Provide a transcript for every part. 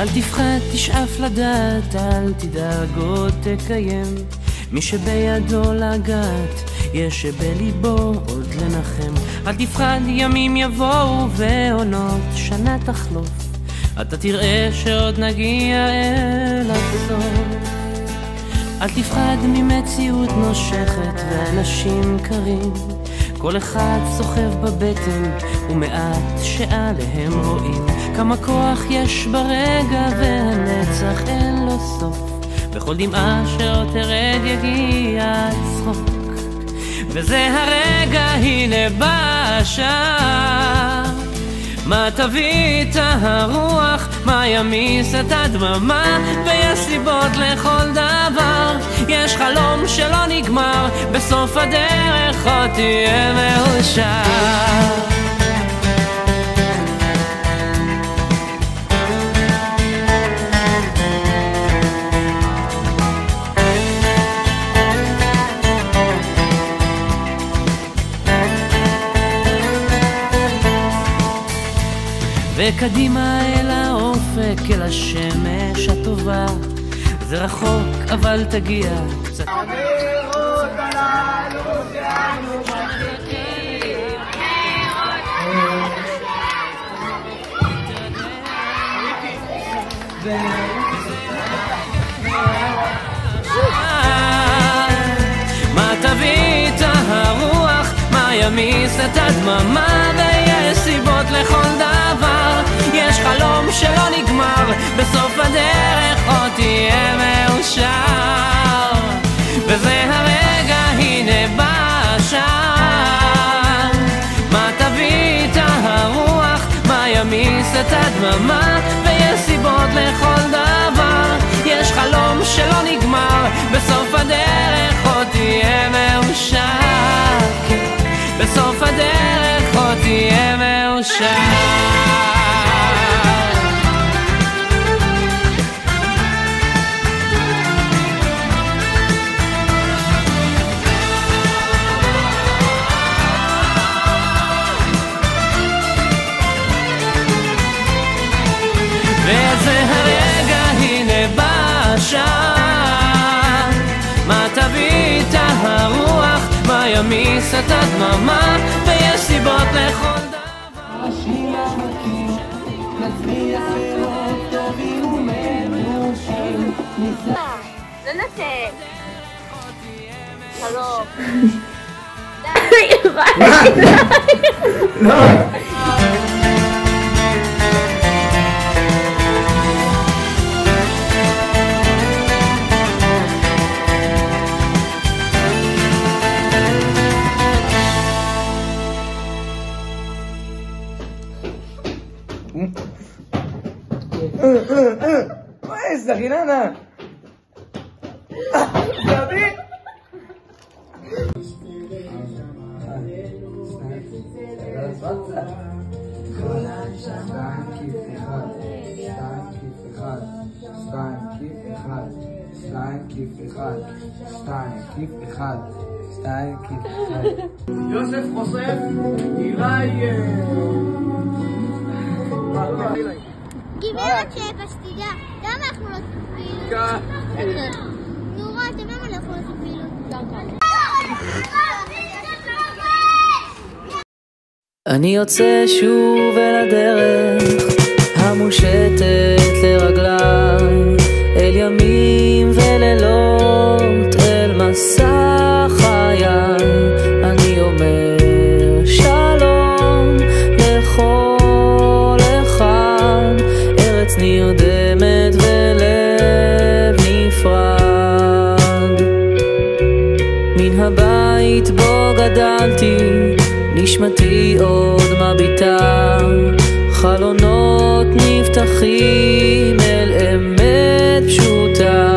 אל תפחד, תשאף לדעת, אל תדאג עוד תקיים. מי שבידו לגעת, יש שבליבו עוד לנחם. אל תפחד, ימים יבואו ועונות שנה תחלוף, אתה תראה שעוד נגיע אל הסוף. אל תפחד ממציאות נושכת ואנשים קרים, כל אחד סוחב בבטן ומעט שעליהם רואים. כמה כוח יש ברגע והנצח אין לו סוף, בכל דמעה שעוד תרד יגיע צחוק. וזה הרגע, הנה בא השעה, מה תביא את הרוח, מה ימיס את הדממה, ויש סיבות לכל דבר, יש חלום שלא נגמר, בסוף הדרך עוד תהיה מאושר. וקדימה אל האופק, אל השמש הטובה, זה רחוק אבל תגיע קצת. המהירות הללו שאנו מחזיקים, מה תביא את הרוח, מה ימיס את הדממה, ויש סיבות לכל דבר, יש חלום שלא נגמר, בסוף הדרך עוד תהיה מאושר. וזה הרגע, הנה בא השעה, מה תביא את הרוח, מה ימיס את הדממה, ויש סיבות לכל דבר, יש חלום שלא נגמר, בסוף הדרך עוד תהיה מאושר. בסוף הדרך עוד תהיה מאושר. וזה הרגע, הנה בא השעה, מה תביא את הרוח, מה ימיס את הדממה, ויש סיבות לכל דבר. השיר המקים, נצמיח פירות טובים ומאושים. לא נצא. שלום. לא. Questa Rinana! Sabi? יוסף חוסף, אילי... גברת שפשתידה, למה אנחנו לא עושים פעילות? נורא, אתם למה אנחנו לא עושים פעילות? אני יוצא שוב אל הדרך המושטת לרגליי, אל ימים ולילות, אל מסע חיי. אני אומר שלום לכל אחד, ארץ נרדמת ולב נפרד. מן הבית בו גדלתי, נשמתי עוד מביטה, חלונות נפתחים אל אמת פשוטה.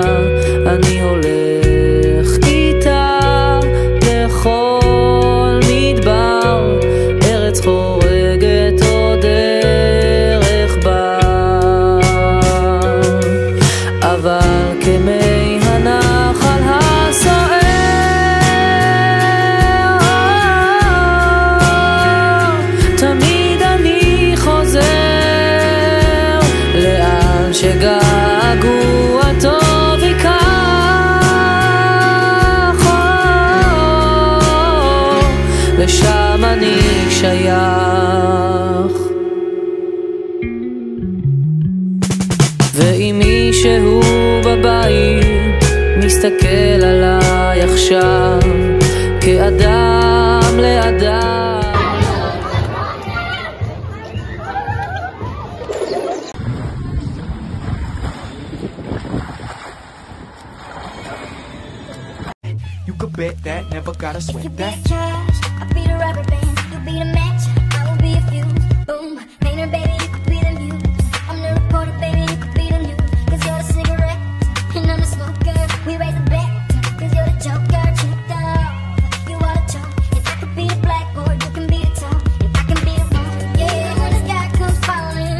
אני הולך איתה לכל מדבר, ארץ חורגת עוד דרך בר, אבל כמי הנחל הסוער תמיד אני חוזר לאן שגר לשם אני שייך. ואם מישהו בבית מסתכל עליי עכשיו כאדם לאדם, You could bet that, never gotta sweat You be that. the cash, I'll be the rubber band. You be the match, I will be a fuse. Boom, painter, baby, you could be the muse. I'm the reporter, baby, you could be the news. Cause you're the cigarette, and I'm the smoker. We raise the bet, cause you're the joker. Tricked off, you are the joke. If I could be the blackboard, you can be the top. If I can be the one, yeah. When the sky comes falling,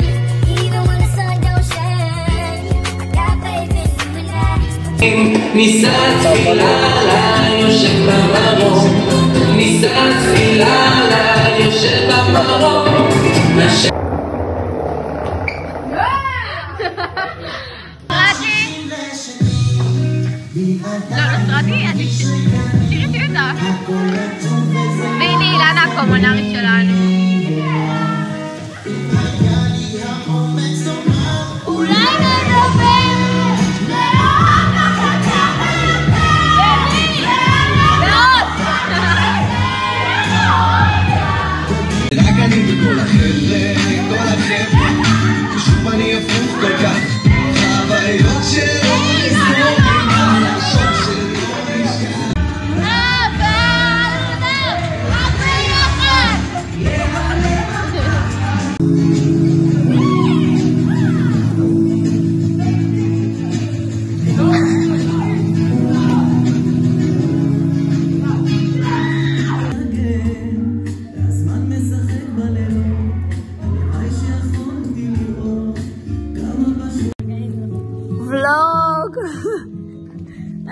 even when the sun don't shine, I got faith in you and I. ניסה תפילה עליי יושב במרום, ניסה תפילה עליי יושב במרום. תראי אותה. והנה אילנה הקומונרית שלנו. אולי נדבר רק אני וכל החבר'ה, ושוב אני הפוך כל כך, חוויות שלא נסתורים, הלשון שלא נשכח. ולוג.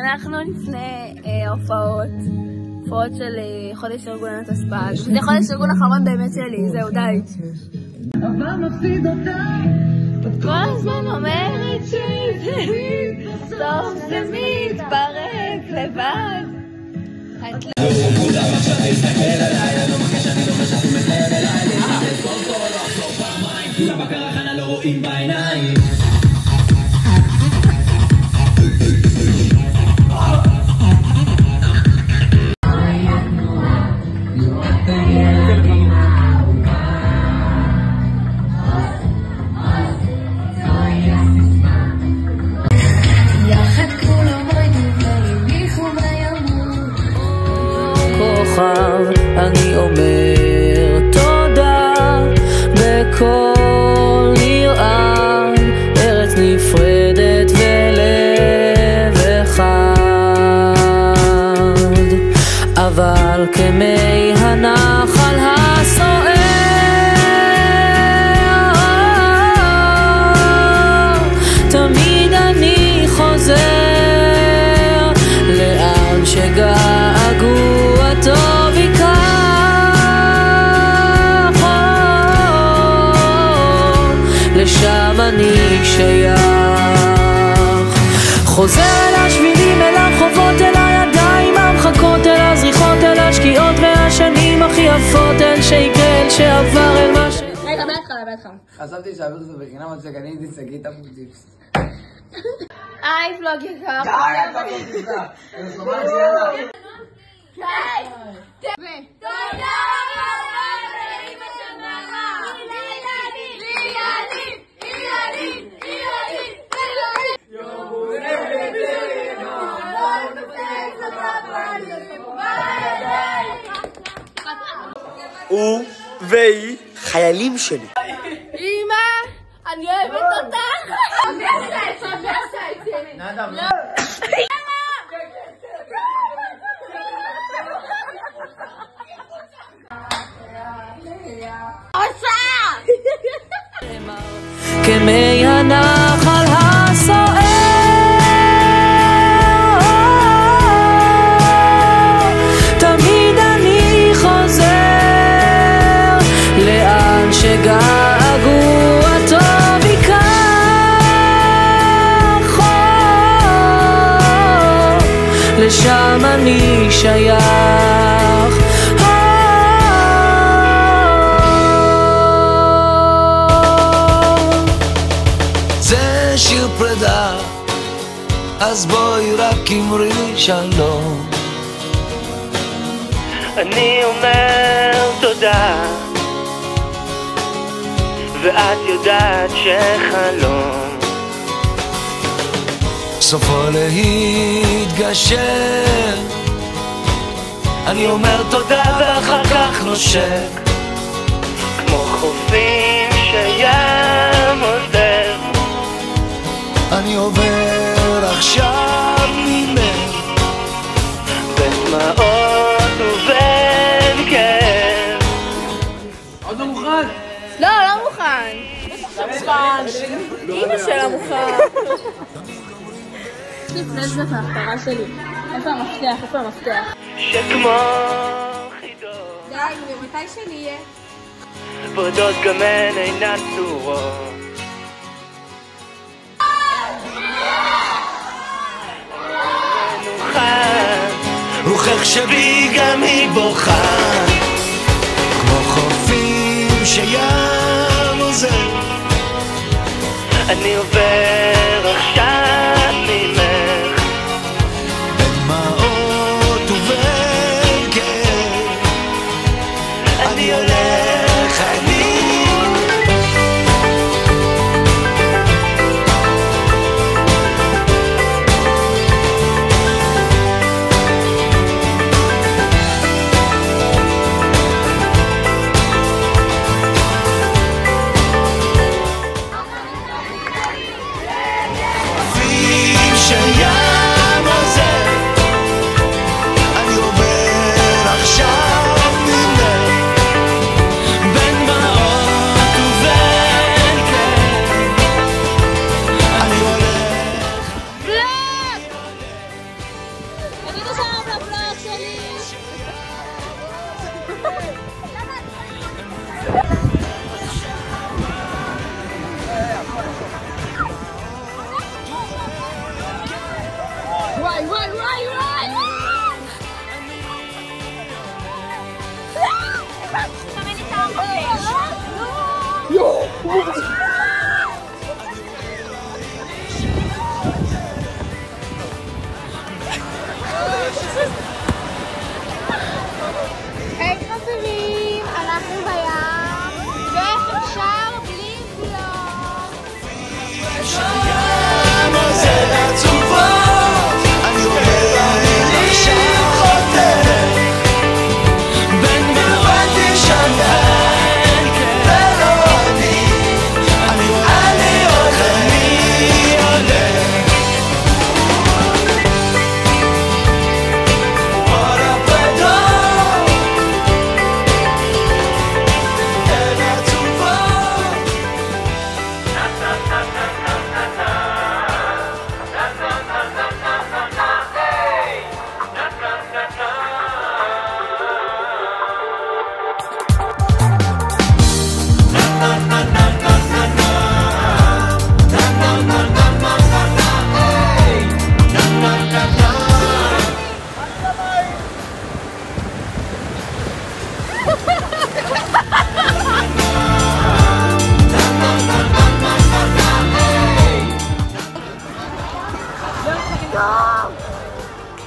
אנחנו לפני הופעות של חודש ארגון התספ"ג. זה חודש ארגון אחרון באמת שלי, זהו די. אבל מפסיד אותה. כל הזמן אומרת שזה סוף זה מתפרק לבד. אני אומר תודה בכל יראה, ארץ נפרדת ולב אחד, אבל כמי הנחל הסוער תמיד אני חוזר לאן שגעגוע טוב ייקח, לשם אני שייך. חוזר אל השבילים, אל הרחובות, אל הידיים המחכות, אל הזריחות, אל השקיעות והשנים הכי יפות, אל שיקרה, אל שעבר, אל מה ש... רגע, בהתחלה. חשבתי שאעביר את זה בחינם עד שקניתי שגית אפוטיפס. היי ולוג יקר. תודה רבה לאמא של נעמה. הוא והיא חיילים שלי. אמא, אני אוהבת אותך. כמי הנחל הסוער תמיד אני חוזר לאן שגעגוע טוב ייקח, לשם אני שייך. שיר פרידה, אז בואי רק אמרי שלום. אני אומר תודה, ואת יודעת שחלום סופו להתגשר. אני אומר תודה ואחר כך נושק, כמו חופים שים עוזר. אני עובר עכשיו ממך בין דמעות ובין כאב. עוד לא מוכן? לא, לא מוכן. אמא שלה מוכן. לפני זה מההפתרה שלי. איפה המפתח? איפה המפתח? שכמו חידות די, ומתי שנהיה? ועודות גם הן אינן צורות. רוחך שבי גם היא בוכה, כמו חופים שים עוזר. אני עובר עכשיו ממך בין דמעות ובין כאב. אני הולך, היי חברים, אנחנו בים, ואיך אפשר בלי בלוק? שים עוזר עצובות. אני עובר עכשיו חותך בין דמעות ושמיים ולא אני הולך, עוד הפרדות הן עצובות.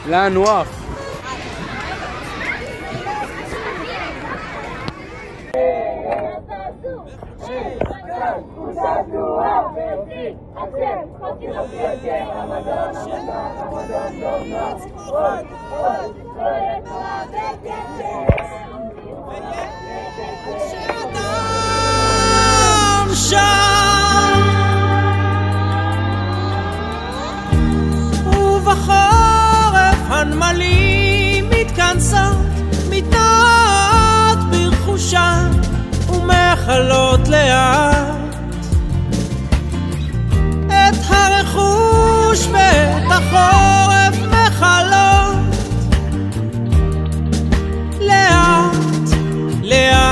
לאן נוח? ובחורף הנמלים מתכנסות, מתנועות ברכושן ומחלות לאט את הרכוש ואת החורף מחלות לאט לאט.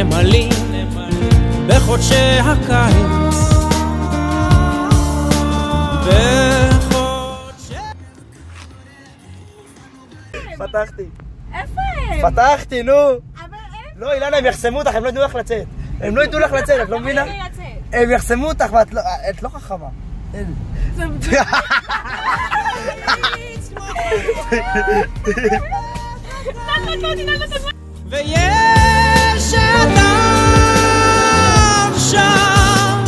נמלים בחודשי הקיץ. פתחתי. איפה הם? פתחתי, נו. אבל איפה? לא, אילנה, הם יחסמו אותך, הם לא ידעו לך לצאת. הם לא ידעו לך לצאת, את לא מבינה? הם יחסמו אותך ואת לא חכמה. ויש אדם שם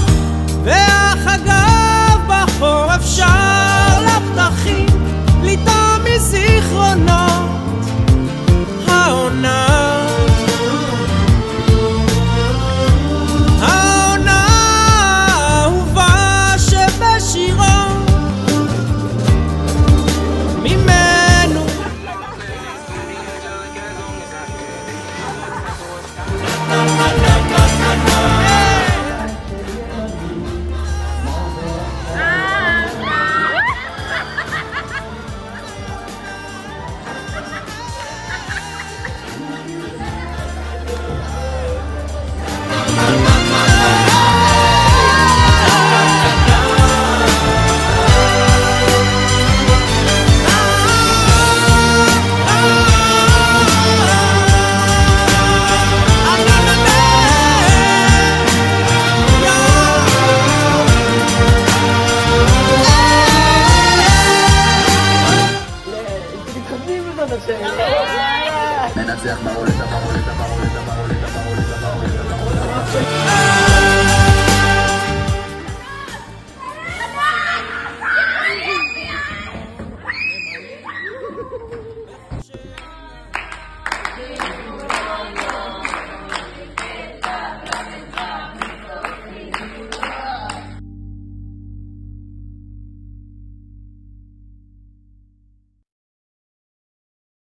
והחגב בחורף שר לפתחים לטעום מזיכרונות העונה האהובה שבשירו ממנו ננצח ברולטה, ברולטה, ברולטה, ברולטה, ברולטה, ברולטה, ברולטה, ברולטה.